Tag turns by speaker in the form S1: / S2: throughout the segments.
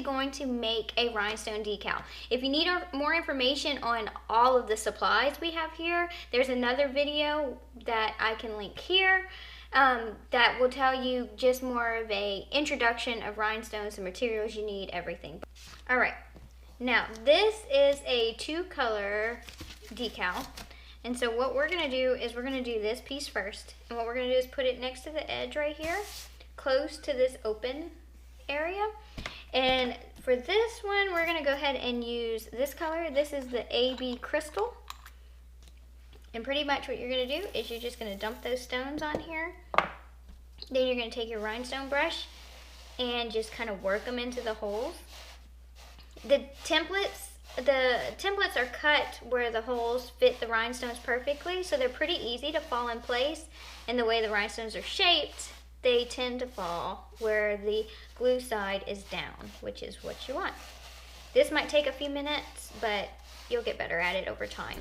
S1: actually going to make a rhinestone decal. If you need more information on all of the supplies we have here, there's another video that I can link here that will tell you just more of a introduction of rhinestones, the materials you need, everything. All right, now this is a 2-color decal. And so what we're gonna do is we're gonna do this piece first. And what we're gonna do is put it next to the edge right here, close to this open area. And for this one, we're gonna go ahead and use this color. This is the AB Crystal. And pretty much what you're gonna do is you're just gonna dump those stones on here. Then you're gonna take your rhinestone brush and just kind of work them into the holes. The templates are cut where the holes fit the rhinestones perfectly, so they're pretty easy to fall in place. And the way the rhinestones are shaped, they tend to fall where the glue side is down, which is what you want. This might take a few minutes, but you'll get better at it over time.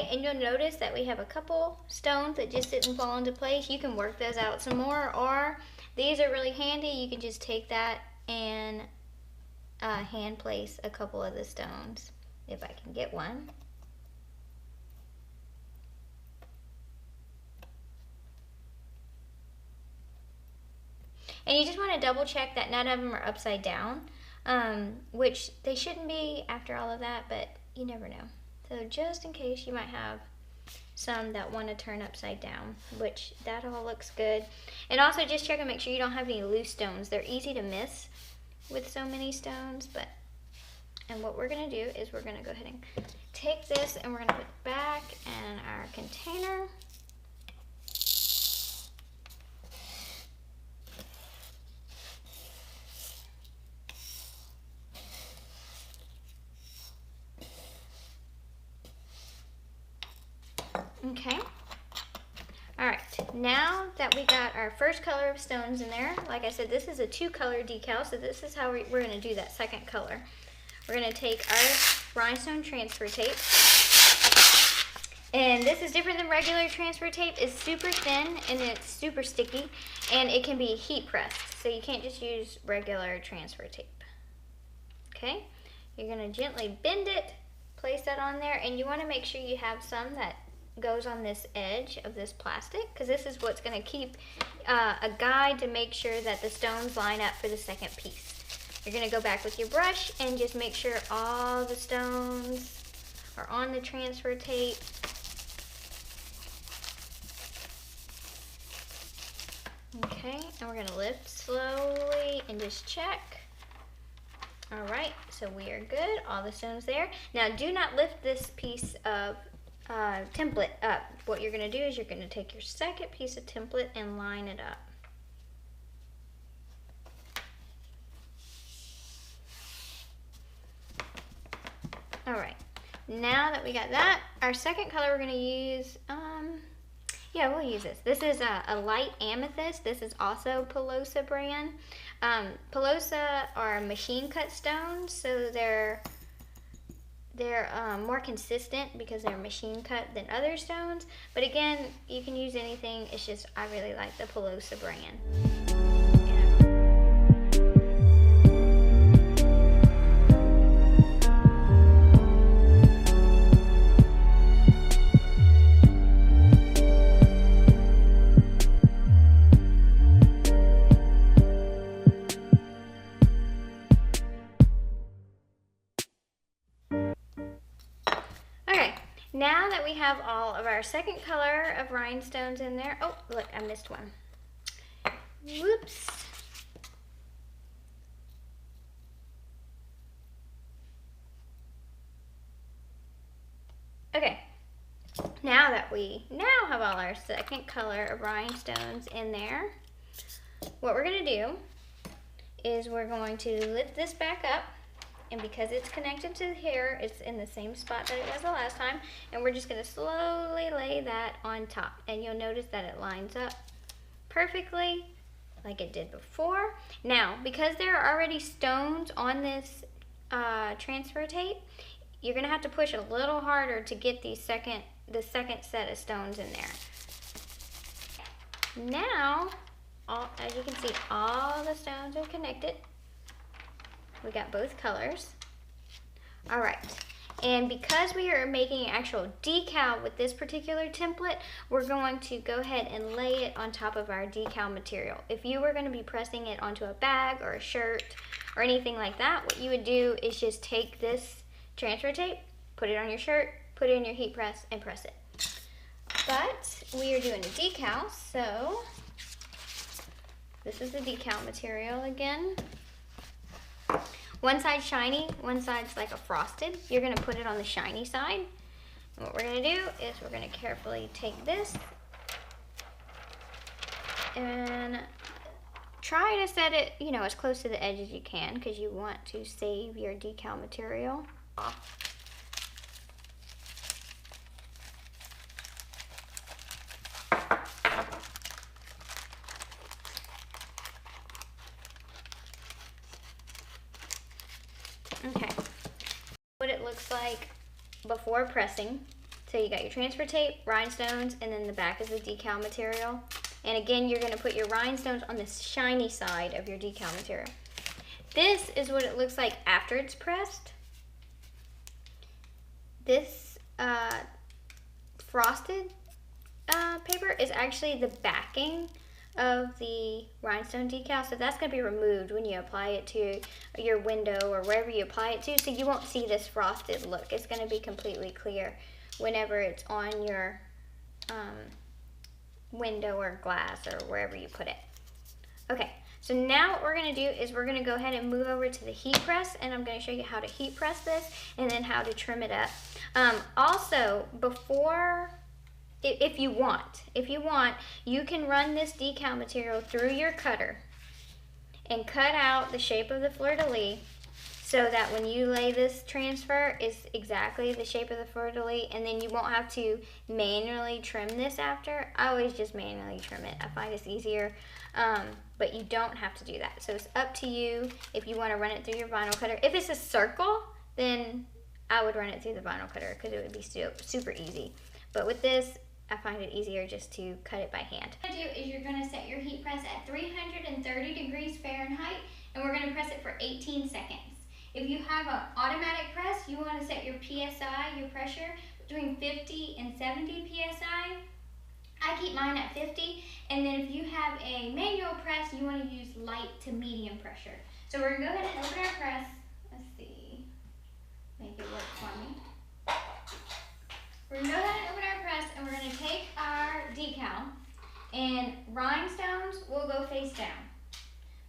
S1: And you'll notice that we have a couple stones that just didn't fall into place. You can work those out some more, or these are really handy. You can just take that and hand place a couple of the stones, if I can get one. And you just want to double check that none of them are upside down, which they shouldn't be after all of that, but you never know. So just in case, you might have some that want to turn upside down, which that all looks good. And also just check and make sure you don't have any loose stones. They're easy to miss with so many stones, and what we're gonna do is we're gonna go ahead and take this and we're gonna put it back in our container. Okay, all right, now that we got our first color of stones in there, like I said, this is a 2-color decal, so this is how we're going to do that second color. We're going to take our rhinestone transfer tape, and this is different than regular transfer tape. It's super thin and it's super sticky, and it can be heat pressed, so you can't just use regular transfer tape. Okay, you're going to gently bend it, place that on there, and you want to make sure you have some that goes on this edge of this plastic, because this is what's going to keep a guide to make sure that the stones line up for the second piece. You're going to go back with your brush and just make sure all the stones are on the transfer tape. Okay, and we're going to lift slowly and just check. All right, so we are good. All the stones there. Now do not lift this piece of template up. What you're going to do is you're going to take your second piece of template and line it up. All right, now that we got that, our second color we're going to use, yeah, we'll use this. This is a light amethyst. This is also Pellosa brand. Pellosa are machine cut stones, so they're more consistent because they're machine cut than other stones. But again, you can use anything. It's just I really like the Pellosa brand. Now that we have all of our second color of rhinestones in there, oh look, I missed one. Whoops. Okay, now that we have all our second color of rhinestones in there, what we're going to do is we're going to lift this back up and because it's connected to here, it's in the same spot that it was the last time, and we're just gonna slowly lay that on top, and you'll notice that it lines up perfectly like it did before. Now, because there are already stones on this transfer tape, you're gonna have to push a little harder to get the second set of stones in there. Now, as you can see, all the stones are connected. We got both colors. All right, and because we are making an actual decal with this particular template, we're going to go ahead and lay it on top of our decal material. If you were gonna be pressing it onto a bag or a shirt or anything like that, what you would do is just take this transfer tape, put it on your shirt, put it in your heat press, and press it. But we are doing a decal, so this is the decal material again. One side's shiny, one side's like a frosted. You're gonna put it on the shiny side. And what we're gonna do is we're gonna carefully take this and try to set it, you know, as close to the edge as you can, because you want to save your decal material. Okay, what it looks like before pressing. So you got your transfer tape, rhinestones, and then the back is the decal material. And again, you're gonna put your rhinestones on the shiny side of your decal material. This is what it looks like after it's pressed. This frosted paper is actually the backing of the rhinestone decal, so that's going to be removed when you apply it to your window or wherever you apply it to, so you won't see this frosted look. It's going to be completely clear whenever it's on your window or glass or wherever you put it. Okay, so now what we're going to do is we're going to go ahead and move over to the heat press, and I'm going to show you how to heat press this and then how to trim it up. Also, before, if you want, you can run this decal material through your cutter and cut out the shape of the fleur-de-lis so that when you lay this transfer, it's exactly the shape of the fleur-de-lis, and then you won't have to manually trim this after. I always just manually trim it. I find it's easier, but you don't have to do that. So it's up to you if you want to run it through your vinyl cutter. If it's a circle, then I would run it through the vinyl cutter because it would be super easy. But with this, I find it easier just to cut it by hand. What you're going to do is you're going to set your heat press at 330 degrees Fahrenheit, and we're going to press it for 18 seconds. If you have an automatic press, you want to set your PSI, your pressure, between 50 and 70 PSI. I keep mine at 50, and then if you have a manual press, you want to use light to medium pressure. So we're going to go ahead and open our press. Let's see, make it work for me. We're going to go ahead and open our press, and we're going to take our decal, and rhinestones will go face down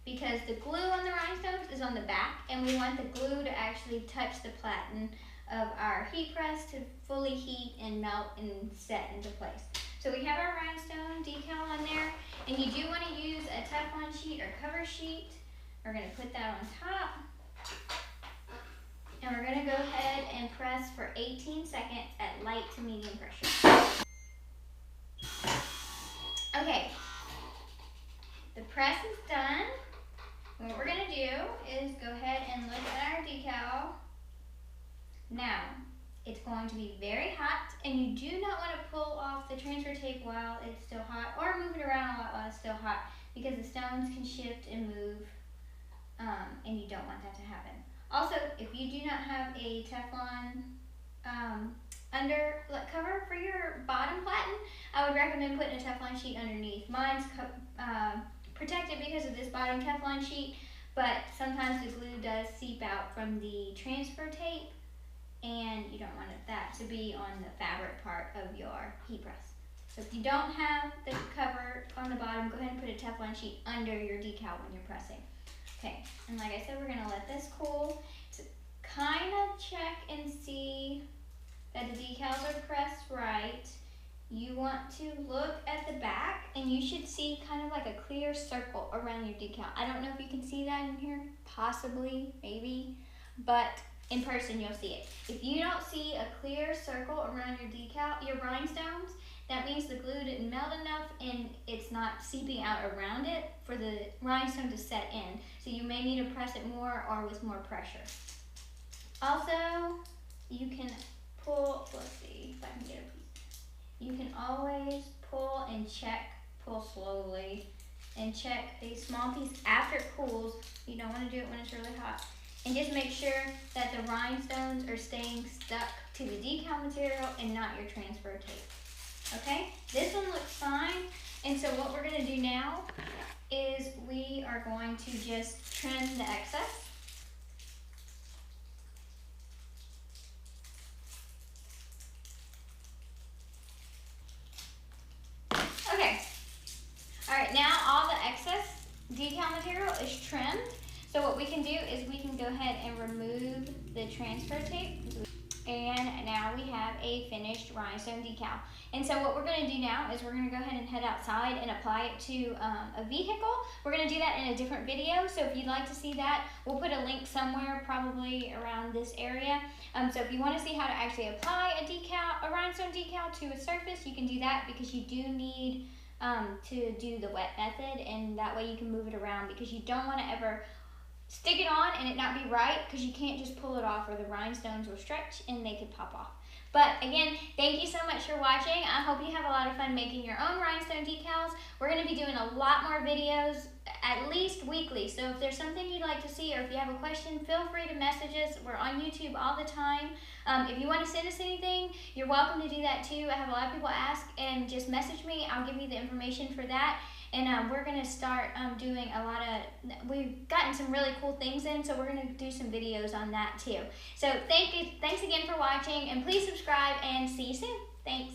S1: because the glue on the rhinestones is on the back, and we want the glue to actually touch the platen of our heat press to fully heat and melt and set into place. So we have our rhinestone decal on there, and you do want to use a Teflon sheet or cover sheet. We're going to put that on top. And we're going to go ahead and press for 18 seconds at light to medium pressure. Okay, the press is done. And what we're going to do is go ahead and look at our decal. Now, it's going to be very hot, and you do not want to pull off the transfer tape while it's still hot, or move it around a lot while it's still hot, because the stones can shift and move, and you don't want that to happen. Also, if you do not have a Teflon cover for your bottom platen, I would recommend putting a Teflon sheet underneath. Mine's protected because of this bottom Teflon sheet, but sometimes the glue does seep out from the transfer tape, and you don't want that to be on the fabric part of your heat press. So if you don't have the cover on the bottom, go ahead and put a Teflon sheet under your decal when you're pressing. Okay, and like I said, we're going to let this cool to kind of check and see that the decals are pressed right. You want to look at the back, and you should see kind of like a clear circle around your decal. I don't know if you can see that in here, possibly, maybe, but in person you'll see it. If you don't see a clear circle around your decal, your rhinestones, that means the glue didn't melt enough and it's not seeping out around it for the rhinestone to set in. So you may need to press it more or with more pressure. Also, you can pull, let's see if I can get a piece. You can always pull and check, pull slowly and check a small piece after it cools. You don't want to do it when it's really hot. And just make sure that the rhinestones are staying stuck to the decal material and not your transfer tape. Okay, this one looks fine. And so what we're going to do now is we are going to just trim the excess. Okay, all right, now all the excess decal material is trimmed. So what we can do is we can go ahead and remove the transfer tape. And now we have a finished rhinestone decal. And so what we're going to do now is we're going to go ahead and head outside and apply it to a vehicle. We're going to do that in a different video. So if you'd like to see that, we'll put a link somewhere probably around this area. So if you want to see how to actually apply a rhinestone decal to a surface, you can do that, because you do need to do the wet method, and that way you can move it around, because you don't want to ever stick it on and it not be right, because you can't just pull it off or the rhinestones will stretch and they could pop off. But again, thank you so much for watching. I hope you have a lot of fun making your own rhinestone decals. We're going to be doing a lot more videos, at least weekly. So if there's something you'd like to see, or if you have a question, feel free to message us. We're on YouTube all the time. If you want to send us anything, you're welcome to do that too. I have a lot of people ask, and just message me. I'll give you the information for that. And we're going to start doing a lot of, we've gotten some really cool things in, so we're going to do some videos on that too. So thanks again for watching, and please subscribe, and see you soon. Thanks.